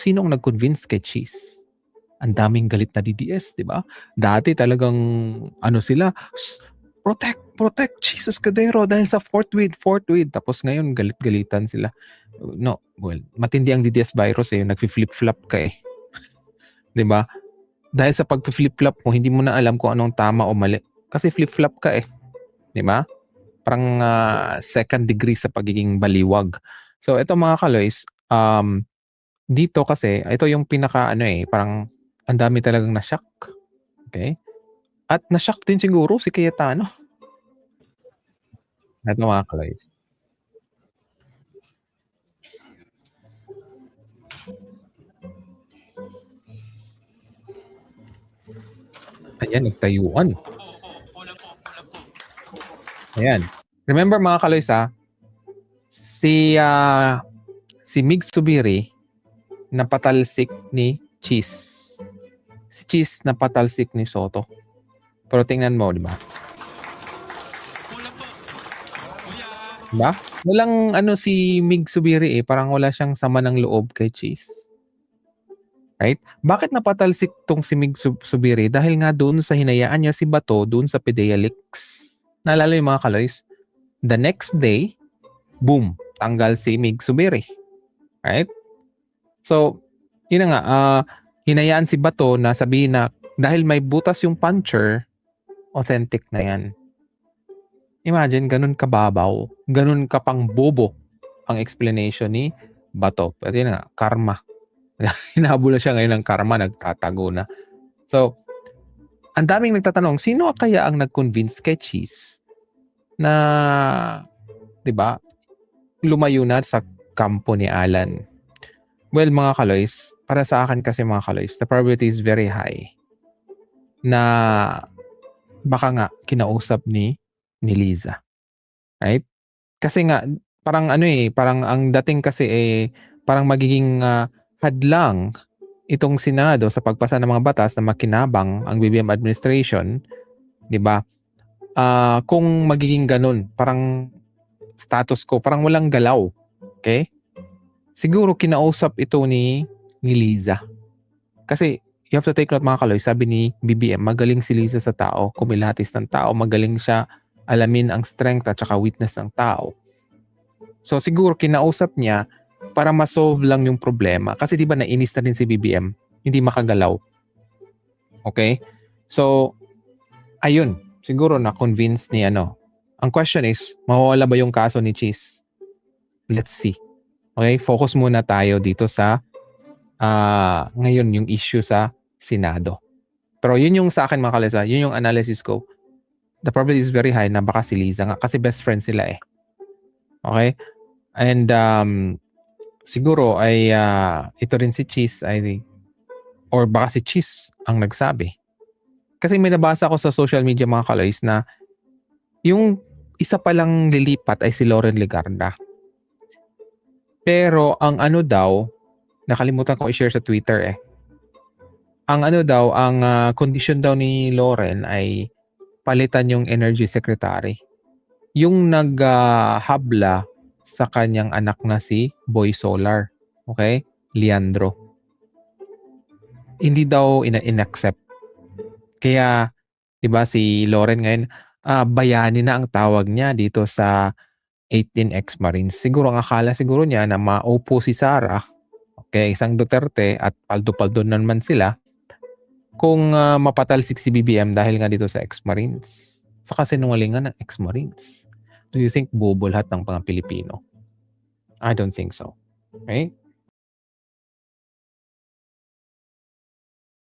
sino ang nag-convince kay Cheese? Ang daming galit na DDS, di ba? Dati talagang ano sila, protect Cheese Escudero dahil sa fourth win. Tapos ngayon galit-galitan sila. No, well, matindi ang DDS virus eh, nagfi-flip-flop ka eh. Di ba? Dahil sa pag-flip-flop mo, hindi mo na alam kung anong tama o mali. Kasi flip-flop ka eh. Di ba? Parang second degree sa pagiging baliwag. So ito mga kaloys, dito kasi, ito yung pinaka parang ang dami talagang na-shock. Okay? At na-shock din siguro si Cayetano. Ito mga kaloys. Ayan, nagtayuan. Ayan. Remember mga kaloys si Mig Subiri napatalsik ni Cheese. Si Cheese napatalsik ni Soto. Pero tingnan mo, di ba? Diba? Walang si Mig Subiri eh, parang wala siyang sama ng loob kay Cheese. Right? Bakit napatalsik tong si Mig Subiri? Dahil nga doon sa hinayaan niya si Bato doon sa PDEA Leaks. Naalala yung mga kaloys? The next day, boom, tanggal si Mig Subiri. Right? So, yun na nga, hinayaan si Bato na sabihin na dahil may butas yung puncher, authentic na yan. Imagine, ganun kababaw, ganun kapang bobo ang explanation ni Bato. Pero yun nga, karma. Hinahabol siya ngayon ng karma, nagtatago na. So, ang daming nagtatanong, sino kaya ang nag-convince kay Cheese na, di ba, lumayo na sa kampo ni Alan? Well, mga kaloys, para sa akin kasi mga kaloys, the probability is very high na baka nga kinausap ni Liza. Right? Kasi nga, parang parang ang dating kasi parang magiging hadlang itong Senado sa pagpasa ng mga batas na makinabang ang BBM administration, di ba? Kung magiging ganun, parang status quo, parang walang galaw. Okay? Siguro kinausap ito ni Liza. Kasi you have to take note mga kaloy, sabi ni BBM, magaling si Liza sa tao, kumilatis ng tao, magaling siya alamin ang strength at saka weakness ng tao. So siguro kinausap niya para ma-solve lang yung problema. Kasi di ba nainis na din si BBM, hindi makagalaw. Okay? So, ayun, siguro na-convince ni Ang question is, mawawala ba yung kaso ni Cheese? Let's see. Okay? Focus muna tayo dito sa ngayon yung issue sa Senado. Pero yun yung sa akin mga kalesa, yun yung analysis ko. The probability is very high na baka si Liza nga kasi best friend sila eh. Okay? And siguro ay ito rin si Cheese or baka si Cheese ang nagsabi. Kasi may nabasa ko sa social media mga kaloys na yung isa palang lilipat ay si Loren Legarda. Pero ang daw, nakalimutan ko i-share sa Twitter eh. Ang ang condition daw ni Loren ay palitan yung energy secretary. Yung naghabla sa kanyang anak na si Boy Solar. Okay? Leandro. Hindi daw in-accept. Kaya, di ba si Loren ngayon, bayani na ang tawag niya dito sa 18 ex-Marines. Siguro ang akala siguro niya na maupo si Sara, okay, isang Duterte at paldo-paldo naman sila kung mapatalsik si BBM dahil nga dito sa ex-Marines. Sa kasinungalingan ng ex-Marines. Do you think bobo lahat ng mga Pilipino? I don't think so. Okay?